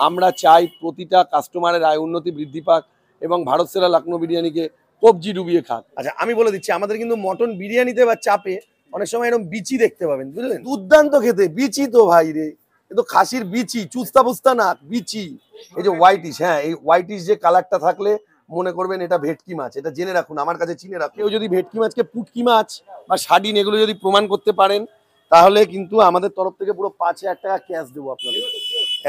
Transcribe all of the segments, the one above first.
আমরা চাই প্রতিটা কাস্টমারের আয় উন্নতি বৃদ্ধি পাক এবং ভারত সেরা লখনৌ বিরিয়ানিকে কবজি ডুবিয়ে খাক। আচ্ছা আমি বলে দিচ্ছি, আমাদের কিন্তু মটন বিরিয়ানিতে বা চাপে অনেক সময় এরকম বিচি দেখতে পাবেন, বুঝলেন? দুর্দান্ত খেতে, বিচি তো ভাই রে, এ তো খাসির বিচি, চুস্তা পুস্তা না, বিচি। এই যে হোয়াইটিশ, হ্যাঁ এই হোয়াইটিশ যে কালারটা থাকলে মনে করবেন এটা ভেটকি মাছ, এটা জেনে রাখুন, আমার কাছে চিনে রাখুন। কেউ যদি ভেটকি মাছকে পুটকি মাছ বা সাডিন এগুলো যদি প্রমাণ করতে পারেন, তাহলে কিন্তু আমাদের তরফ থেকে পুরো 5,000 টাকা ক্যাশ দেবো আপনাদের।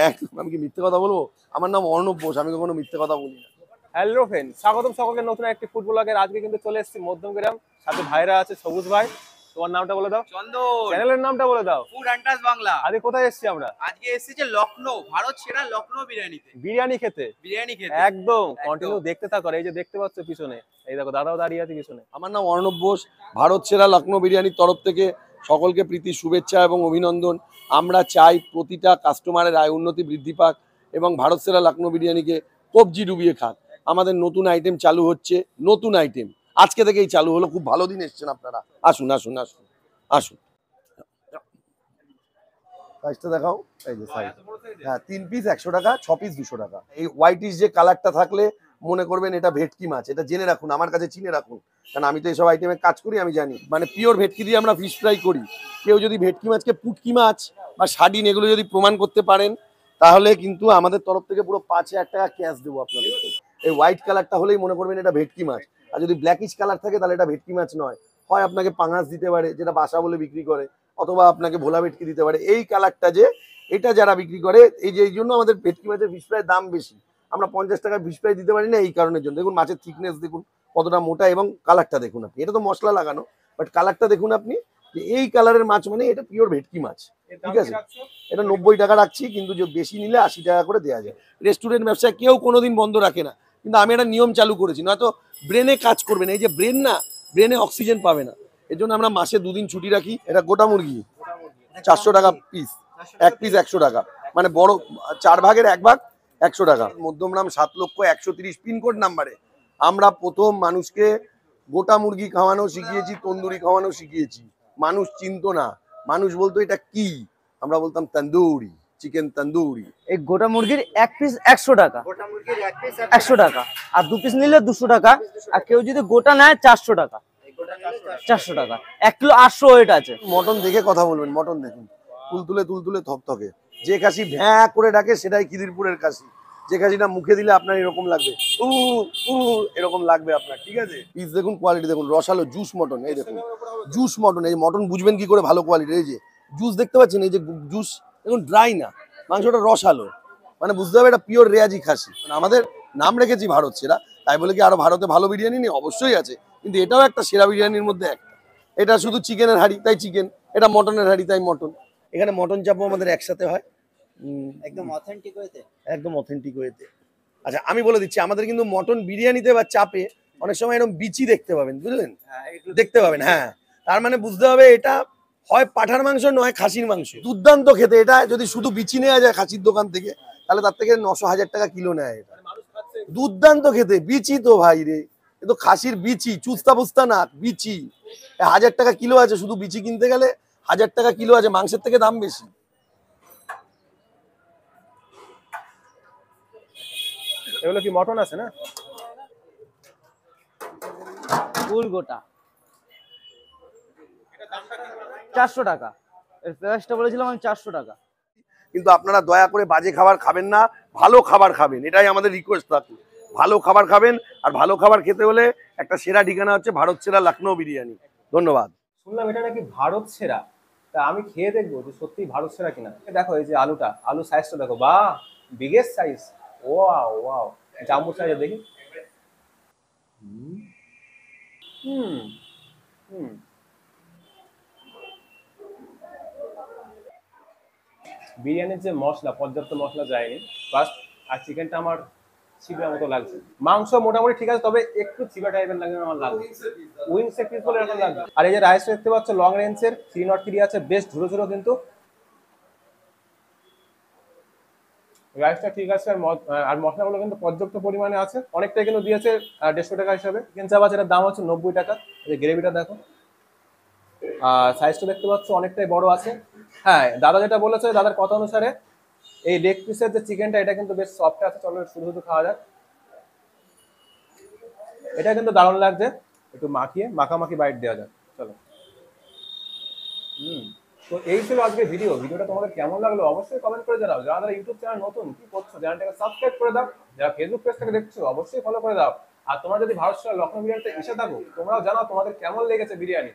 একদম, আমি কি মিথ্যে কথা বলবো? আমার নাম অর্ণব বোস, আমি কখনো মিথ্যে কথা বলি না। হ্যালো ফ্রেন্ড, স্বাগতম সকলকে নতুন একটি ফুড ব্লগের। আজকে কিন্তু চলে এসেছি মধ্যমগ্রাম, সাথে ভাইরা আছে, সবুজ ভাই। তোমার নামটা বলে দাও। চন্দন। চ্যানেলের নামটা বলে দাও। Food hunters Bangla. আজকে কোথায় এসেছি আমরা? আজকে এসেছি যে লখনৌ, ভারত সেরা লখনৌ বিরিয়ানিতে। বিরিয়ানি খেতে। বিরিয়ানি খেতে একদম কন্টিনিউ দেখতে থাকো। এই যে দেখতে পাচ্ছ পিছনে, এই দেখো দাদাও দাঁড়িয়ে আছে পিছনে। আমার নাম অর্ণব বোস। ভারত সেরা লখনৌ বিরিয়ানির তরফ থেকে সকলকে প্রীতি শুভেচ্ছা এবং অভিনন্দন। আমরা চাই প্রতিটা কাস্টমারের আয় উন্নতি বৃদ্ধি পাক এবং ভারত সেরা লখনৌ বিরিয়ানিকে কবজি ডুবিয়ে খাক। আমাদের নতুন আইটেম চালু হচ্ছে, নতুন আইটেম আজকে থেকেই চালু হলো। খুব ভালো দিন এসছেন আপনারা, আসুন আসুন আসুন আসুন। সাইজটা দেখাও, এই যে সাইজ। হ্যাঁ 3 পিস 100 টাকা, 6 পিস 200 টাকা। এই হোয়াইটিশ যে কালারটা থাকলে মনে করবেন এটা ভেটকি মাছ, এটা জেনে রাখুন, আমার কাছে চিনে রাখুন, কারণ আমি তো এইসব আইটেমে কাজ করি, আমি জানি। মানে পিওর ভেটকি দিয়ে আমরা ফিশ ফ্রাই করি। কেউ যদি ভেটকি মাছকে পুটকি মাছ বা সাডিন এগুলো যদি প্রমাণ করতে পারেন, তাহলে কিন্তু আমাদের তরফ থেকে পুরো 5,000 টাকা ক্যাশ দেবো আপনাদেরকে। এই হোয়াইট কালারটা হলেই মনে করবেন এটা ভেটকি মাছ, আর যদি ব্ল্যাকিশ কালার থাকে তাহলে এটা ভেটকি মাছ নয়। হয় আপনাকে পাঙাশ দিতে পারে, যেটা বাসা বলে বিক্রি করে, অথবা আপনাকে ভোলা ভেটকি দিতে পারে। এই কালারটা যে, এটা যারা বিক্রি করে, এই জন্য আমাদের ভেটকি মাছের ফিশ ফ্রাইয়ের দাম বেশি। আমরা 50 টাকায় ফিশ ফ্রাই দিতে পারি না এই কারণের জন্য। দেখুন মাছের থিকনেস দেখুন কতটা মোটা, এবং কালারটা দেখুন আপনি। এটা তো মশলা লাগানো, বাট কালারটা দেখুন আপনি, যে এই কালারের মাছ মানে এটা পিওর ভেটকি মাছ। ঠিক আছে, এটা 90 টাকা রাখছি, কিন্তু যে বেশি নিলে 80 টাকা করে দেওয়া যায়। রেস্টুরেন্ট ব্যবসায় কেউ কোনোদিন বন্ধ রাখে না, কিন্তু আমি একটা নিয়ম চালু করেছি, নয়তো ব্রেনে কাজ করবে না। এই যে ব্রেন না, ব্রেনে অক্সিজেন পাবে না, এর জন্য আমরা মাসে 2 দিন ছুটি রাখি। এটা গোটা মুরগি 400 টাকা পিস, এক পিস 100 টাকা, মানে বড় 4 ভাগের 1 ভাগ 100 টাকা। মধ্যমগ্রাম 7,130 পিনকোড নাম্বারে আমরা প্রথম মানুষকে গোটা মুরগি খাওয়ানো শিখিয়েছি, তন্দুরি খাওয়ানো শিখিয়েছি। মানুষ চিনতো না, মানুষ বলতো এটা কি, আমরা বলতাম তন্দুরি, চিকেন তন্দুরি। এই গোটা মুরগির 1 পিস 100 টাকা, 100 টাকা, আর 2 পিস নিলে 200 টাকা, আর কেউ যদি গোটা নেয় 400 টাকা, 400 টাকা। 1 কিলো 800 ওয়েট আছে। মটন দেখে কথা বলবেন, মটন দেখুন তুলতুলে থকথকে। যে খাসি ভ্যাঁ করে ডাকে সেটাই খিদিরপুরের খাসি। যে খাসিটা মুখে দিলে আপনার এরকম লাগবে, এরকম লাগবে আপনার। ঠিক আছে, পিস দেখুন, কোয়ালিটি দেখুন, রসালো জুস মটন। এই দেখুন জুস মটন। এই মটন বুঝবেন কি করে ভালো কোয়ালিটির? এই যে জুস দেখতে পাচ্ছেন, এই যে জুস দেখুন, ড্রাই না, মাংসটা রসালো, মানে বুঝতে হবে এটা পিওর রেয়াজি খাসি। আমাদের নাম রেখেছি ভারত সেরা, তাই বলে কি আরো ভারতে ভালো বিরিয়ানি নেই? অবশ্যই আছে, কিন্তু এটাও একটা সেরা বিরিয়ানির মধ্যে একটা। এটা শুধু চিকেনের হাঁড়ি তাই চিকেন, এটা মটনের হাঁড়ি তাই মটন। এখানে মটন চাপও আমাদের একসাথে হয়, একদম অথেন্টিক ওয়েতে, একদম অথেন্টিক ওয়েতে। আচ্ছা আমি বলে দিচ্ছি, আমাদের কিন্তু মটন বিরিয়ানিতে বা চাপে অনেক সময় এরকম বিচি দেখতে পাবেন, বুঝলেন? দেখতে পাবেন, হ্যাঁ। তার মানে বুঝতে হবে এটা হয় পাঠার মাংস নয় খাসির মাংস। দুর্দান্ত খেতে। এটা যদি শুধু বিচি নেওয়া যায় খাসির দোকান থেকে, তাহলে তার থেকে 900-1000 টাকা কিলো নেয়। এটা দুর্দান্ত খেতে, বিচি তো ভাই রে, এ তো খাসির বিচি, চুস্তা পুস্তা না, বিচি। 1000 টাকা কিলো আছে, শুধু বিচি কিনতে গেলে 1000 টাকা কিলো আছে, মাংসের থেকে দাম বেশি। এগুলো কি মটন আছে না? ফুল গোটা 400 টাকা। এর প্রাইসটা বলেছিলাম আমি 400 টাকা। কিন্তু আপনারা দয়া করে বাজে খাবার খাবেন না, ভালো খাবার খাবেন, এটাই আমাদের রিকোয়েস্ট থাকুক। ভালো খাবার খাবেন, আর ভালো খাবার খেতে হলে একটা সেরা ঠিকানা হচ্ছে ভারত সেরা লখনৌ বিরিয়ানি। ধন্যবাদ। শুনলাম এটা নাকি ভারত সেরা, তা আমি খেয়ে দেখবো যে সত্যি ভারত সেরা কিনা। দেখো এই যে আলুটা, আলু সাইজটা দেখো, বাহ biggest size, wow wow. Jumbo সাইজে দেখি। হুম হুম বিরিয়ানির যে মশলা, পর্যাপ্ত মশলা যায়নি, বাস। আর চিকেনটা আমার চিবা মতো লাগছে। মাংস মোটামুটি ঠিক আছে, তবে একটু চিবা টাইপের লাগে আমার লাগছে, উইংস এর পিস বলে এরকম লাগছে। আর এই যে রাইস দেখতে পাচ্ছ লং রেঞ্জের 303 আছে, বেশ ঝুরো ঝুরো, কিন্তু রাইসটা ঠিক আছে। আর মশলাগুলো কিন্তু পর্যাপ্ত পরিমাণে আছে, অনেকটাই কিন্তু দিয়েছে 150 টাকা হিসাবে। চিকেন চাপ আছে, এটার দাম হচ্ছে 90 টাকা। এই যে গ্রেভিটা দেখো, আর সাইজটা দেখতে পাচ্ছ অনেকটাই বড় আছে। হ্যাঁ, দাদা যেটা বলেছে, দাদার কথা অনুসারে এই লেগ পিসের যে চিকেনটা এটা কিন্তু বেশ সফট আছে, চলো শুধু শুধু খাওয়া যাক। এটা কিন্তু দারুণ লাগছে, একটু মাখিয়ে মাখামাখি বাইট দেওয়া যাক, চলো। তো এই ছিল আজকে ভিডিওটা তোমাদের কেমন লাগলো অবশ্যই কমেন্ট করে জানাও। যারা ইউটিউব চ্যানেল নতুন কি করছো, চ্যানেলটাকে সাবস্ক্রাইব করে দাও, যারা ফেসবুক পেজ থেকে দেখছো অবশ্যই ফলো করে দাও। আর তোমরা যদি ভারত সেরা লখনৌ বিরিয়ানিতে এসে থাকো তোমরাও জানাও তোমাদের কেমন লেগেছে বিরিয়ানি।